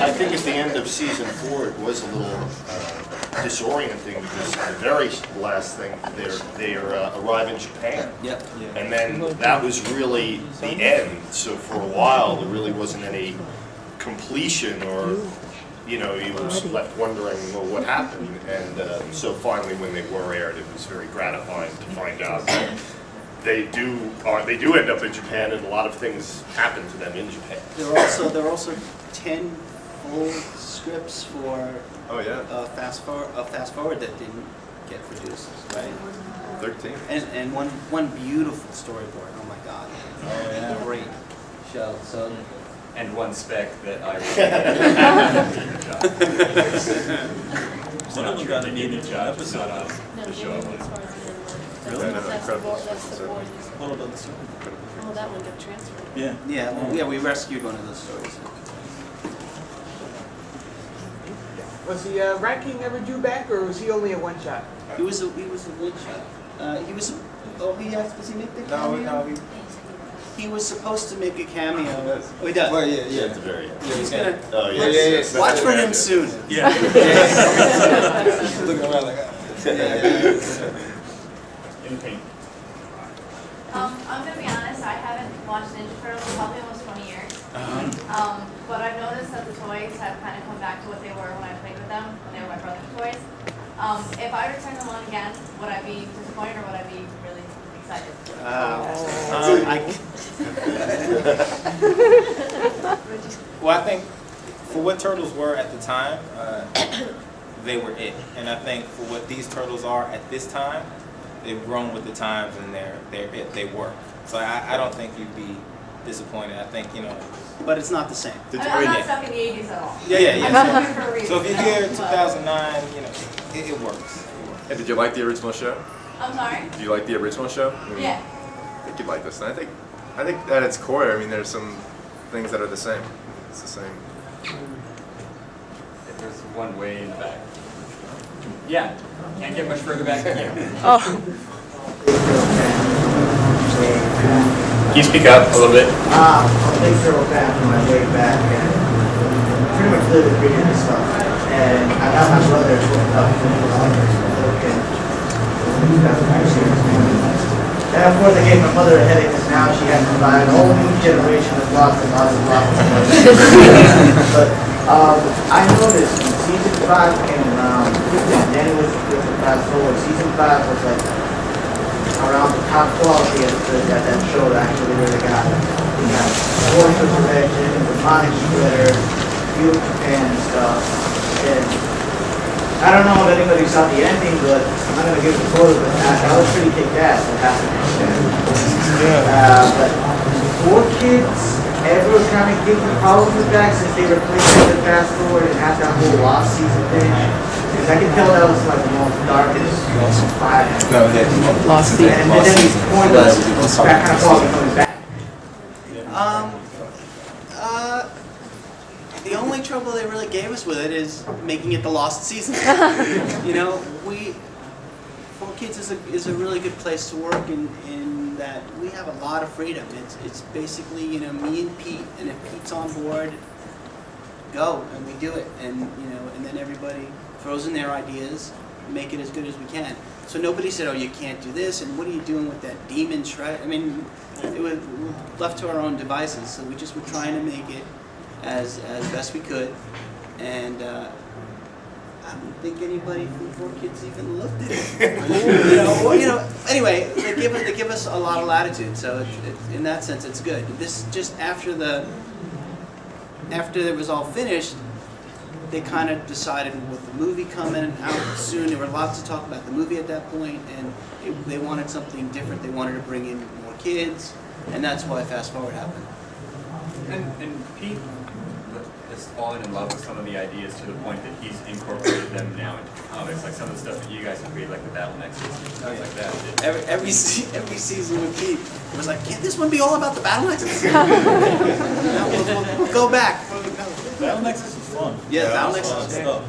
I think at the end of season 4, it was a little disorienting because the very last thing, they arrive in Japan. Yep. And then that was really the end. So for a while, there really wasn't any completion, or you know, you were left wondering, well, what happened? And so finally, when they were aired, it was very gratifying to find out that they do end up in Japan, and a lot of things happen to them in Japan. There are also 10 full scripts for fast forward that didn't get produced, right? 13. And one beautiful storyboard. Oh my God! Oh yeah, great show. So. And one spec that I One of them got a needed job. No, to show up. as far as I Yeah, no, remember. That's the board, that's the incredible. board. What about the story? Oh, that one got transferred. Yeah. Yeah, we rescued one of those stories. Was the ranking ever due back, or was he only a one shot? He was a one shot. Was he make the cameo? He was supposed to make a cameo. Oh, he does. Well, yeah. At the very end. He's gonna. Oh, Yeah. Watch for him soon. Yeah. Looking around like, Anything. I'm gonna be honest, I haven't watched Ninja Turtles in probably almost 20 years. But I've noticed that the toys have kind of come back to what they were when I played with them, when they were my brother's toys. If I return them on again, would I be disappointed or would I be really excited? well, I think for what Turtles were at the time, they were it. And I think for what these Turtles are at this time, they've grown with the times and they're it. They work. So I don't think you'd be disappointed. I think, you know. But it's not the same. I'm not stuck in the 80s at all. Yeah. I'm stuck for a reason. So if you're here in 2009, you know, it works. Hey, did you like the original show? I'm sorry? Did you like the original show? Yeah. I think you'd like this. And I think at its core, I mean, there's some things that are the same. It's the same. There's one way in the back. Yeah, can't get much further back than you. Oh. Can you speak up a little bit? I'm a big Turtle fan from my way back, and pretty much lived with reading this stuff. And I got my brother hooked up when he was like a little kid. And of course I gave my mother a headache because now she has to buy a whole new generation of lots and lots and lots of But I noticed when season 5 came around, and then it was fast forward, season 5 was like around the top quality that show actually really got. We had Voice of Legend, the Demonic Splitter, View of Japan and stuff. And I don't know if anybody saw the ending, but I'm not going to give it a spoiler, but that was pretty kick-ass what happened. But 4 kids ever kind of give the problems with that since they replaced it with fast forward and had that whole lost season thing. Because I can tell that was like the most darkest 5. Lost season. And then these pointless, that kind of quality coming back. The only trouble they really gave us with it is making it the lost season. You know, 4 Kids is a really good place to work in that we have a lot of freedom. It's basically, you know, me and Pete, and if Pete's on board, go, and we do it. And, you know, and then everybody throws in their ideas, make it as good as we can. So nobody said, oh, you can't do this, and what are you doing with that demon shred? I mean, we're left to our own devices, so we just were trying to make it as best we could, and I don't think anybody from 4 Kids even looked at it. Anyway, they give us a lot of latitude, so in that sense, it's good. This just after it was all finished, they kind of decided with the movie coming out soon. There were lots to talk about the movie at that point, and they wanted something different. They wanted to bring in more kids, and that's why Fast Forward happened. And Pete, just fallen in love with some of the ideas to the point that he's incorporated them now into comics. Like some of the stuff that you guys have created, like the Battle Nexus and stuff like that. Every season with Pete, it was like, can't this one be all about the Battle Nexus? we'll go back. Battle Nexus is fun. Yeah, Battle Nexus fun is stuff.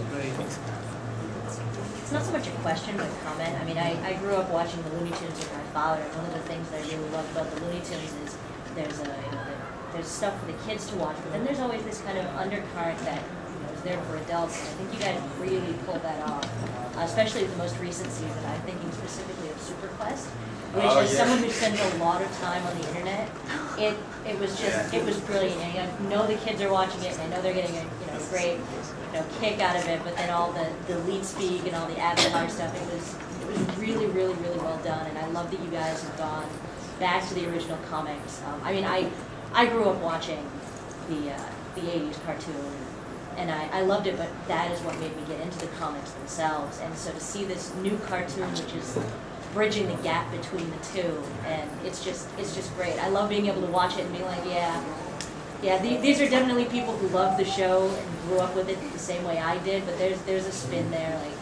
It's not so much a question, but a comment. I mean, I grew up watching the Looney Tunes with my father, and one of the things that I really love about the Looney Tunes is there's stuff for the kids to watch, but then there's always this kind of undercurrent that is there for adults. And I think you guys really pulled that off, especially with the most recent season. I'm thinking specifically of Super Quest, which as someone who spends a lot of time on the internet, it was brilliant. And I know the kids are watching it, and I know they're getting a great kick out of it. But then all the lead speak and all the avatar stuff, it was really, really, really well done. And I love that you guys have gone back to the original comics. I mean, I grew up watching the 80s cartoon, and I loved it, but that is what made me get into the comics themselves. And so to see this new cartoon, which is bridging the gap between the two, and it's just great. I love being able to watch it and be like, these are definitely people who love the show and grew up with it the same way I did, but there's a spin there. Like,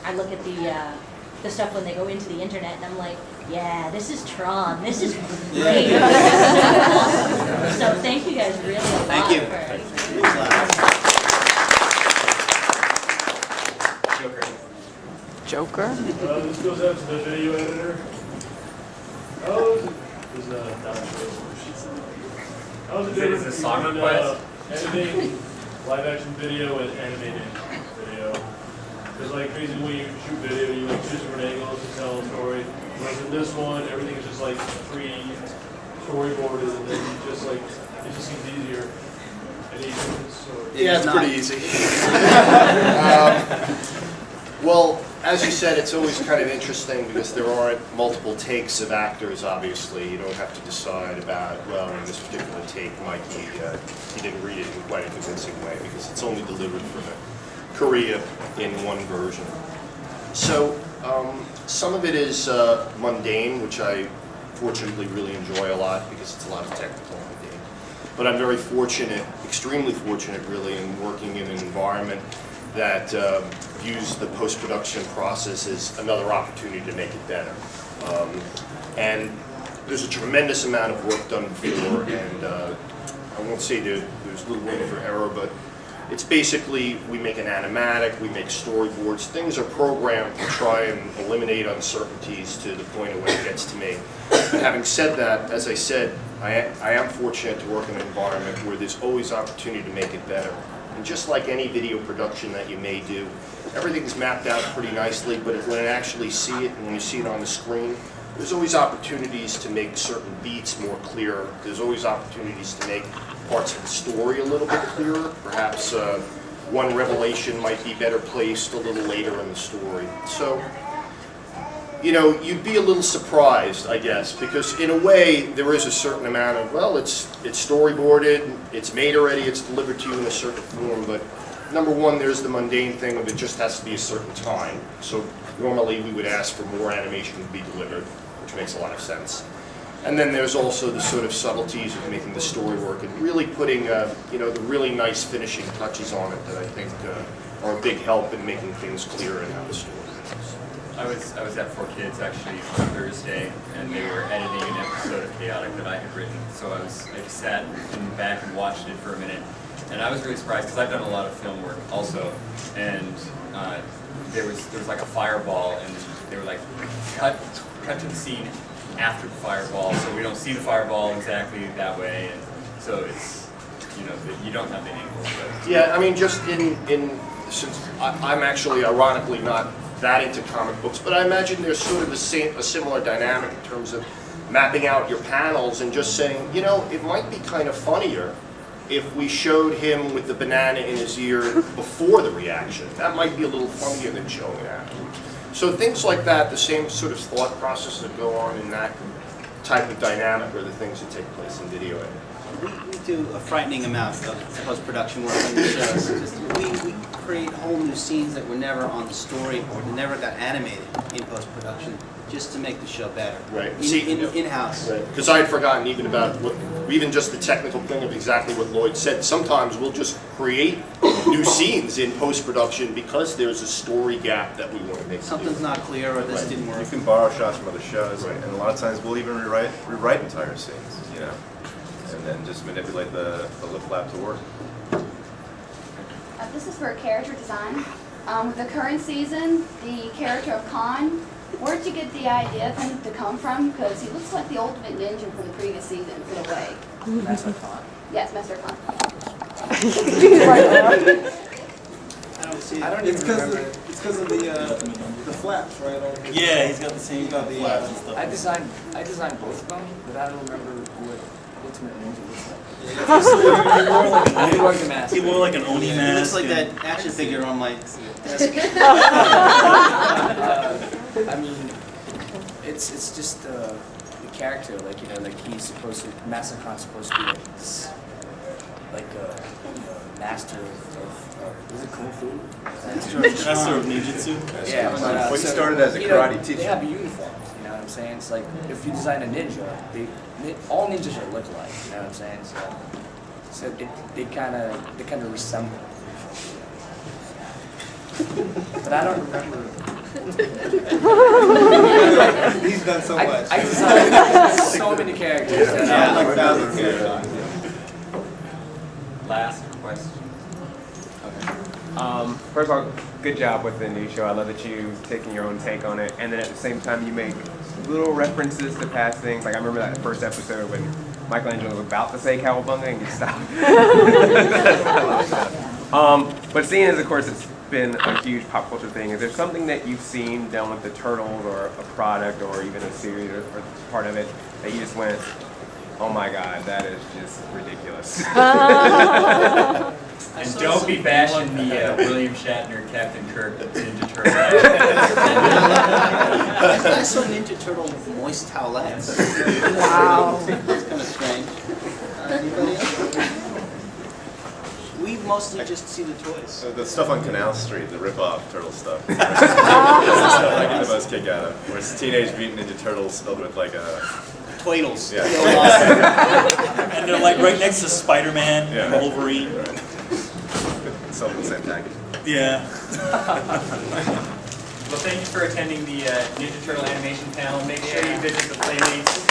I look at the stuff when they go into the internet, and I'm like, yeah, this is Tron. This is great. This is awesome. So thank you guys really a lot. Thank you. Joker. This goes out to the video editor. How's the difference Is it a song between request? editing live action video and animated video? Because like basically when you shoot video, you like choose different angles to tell a story. Whereas in this one, everything is just like pre-storyboarded, and then you just like it just seems easier. Any difference? Yeah, it's pretty easy. Well, as you said, it's always kind of interesting because there aren't multiple takes of actors, obviously. You don't have to decide about, well, in this particular take, Mike, he didn't read it in quite a convincing way because it's only delivered from Korea in one version. So some of it is mundane, which I fortunately really enjoy a lot because it's a lot of technical mundane. But I'm very fortunate, extremely fortunate really, in working in an environment that views the post-production process as another opportunity to make it better. And there's a tremendous amount of work done before, and I won't say there's little room for error, but it's basically we make an animatic, we make storyboards. Things are programmed to try and eliminate uncertainties to the point of when it gets to me. But having said that, as I said, I am fortunate to work in an environment where there's always opportunity to make it better. And just like any video production that you may do, everything's mapped out pretty nicely, but when you actually see it and when you see it on the screen, there's always opportunities to make certain beats more clear. There's always opportunities to make parts of the story a little bit clearer. Perhaps one revelation might be better placed a little later in the story. So, you know, you'd be a little surprised, I guess, because in a way there is a certain amount of, well, it's storyboarded, it's made already, it's delivered to you in a certain form, but number one, there's the mundane thing of it just has to be a certain time. So normally we would ask for more animation to be delivered, which makes a lot of sense. And then there's also the sort of subtleties of making the story work and really putting, you know, the really nice finishing touches on it that I think are a big help in making things clearer in how the story is. I was at 4Kids actually on Thursday, and they were editing an episode of Chaotic that I had written. So I just sat in the back and watched it for a minute, and I was really surprised because I've done a lot of film work also, and there was like a fireball, and they were like cut to the scene after the fireball, so we don't see the fireball exactly that way, and so it's, you know, you don't have the angles. But. Yeah, I mean, just since I'm actually ironically not that into comic books, but I imagine there's sort of a similar dynamic in terms of mapping out your panels and just saying, you know, it might be kind of funnier if we showed him with the banana in his ear before the reaction. That might be a little funnier than showing it afterwards. So things like that, the same sort of thought process that go on in that type of dynamic are the things that take place in video editing. we do a frightening amount of post-production work on the shows. We create whole new scenes that were never on the storyboard, that never got animated in post-production, just to make the show better. Right. In-house. Right. Because I had forgotten even about even just the technical thing of exactly what Lloyd said. Sometimes we'll just create new scenes in post-production because there's a story gap that we want to make. Something's not clear, or this didn't work. You can borrow shots from other shows, and a lot of times we'll even rewrite entire scenes, you know, and then just manipulate the lip flap to work. This is for character design. With the current season, the character of Khan, where'd you get the idea for him to come from? Because he looks like the ultimate ninja from the previous seasons in a way. Master Khan. Yes, Master Khan. I don't even remember. It's because of the flaps, right? Yeah, he's got the same flaps and stuff. I designed both of them, but I don't remember what Ultimate Ninja looks like. He wore like an Oni It mask. looks like that action figure on my desk. I mean, it's just the character, like, you know, like he's supposed to, Master Khan's supposed to be like this, like a master of is it Kung Fu? Master of Ninjutsu. Yeah, but, Well, he so, started as a you know, karate teacher. They have a uniform, you know what I'm saying? It's like, if you design a ninja, all ninjas are look alike, you know what I'm saying? So they kind of resemble. But I don't remember. He's done so much. I designed so many characters. Yeah, like thousands of characters. Last question. First of all, good job with the new show. I love that you've taken your own take on it, and then at the same time you make little references to past things. Like I remember that first episode when Michelangelo was about to say cowabunga and he stopped. But seeing as, of course, it's been a huge pop culture thing, is there something that you've seen done with the Turtles, or a product, or even a series, or part of it, that you just went, oh my God, that is just ridiculous? And don't be bashing the William Shatner, Captain Kirk, Ninja Turtle. I saw Ninja Turtle moist towelettes. Wow. That's kind of strange. Anybody else? We mostly just see the toys. So the stuff on Canal Street, the rip-off turtle stuff. That's the stuff I get the most kick out of. Where it's Teenage Mutant Ninja Turtles spelled with like a... Twaddles. Yeah. And they're like right next to Spider-Man and Wolverine. Right. It's all in the same package. Yeah. Well, thank you for attending the Ninja Turtle animation panel. Make sure you visit the Playmates.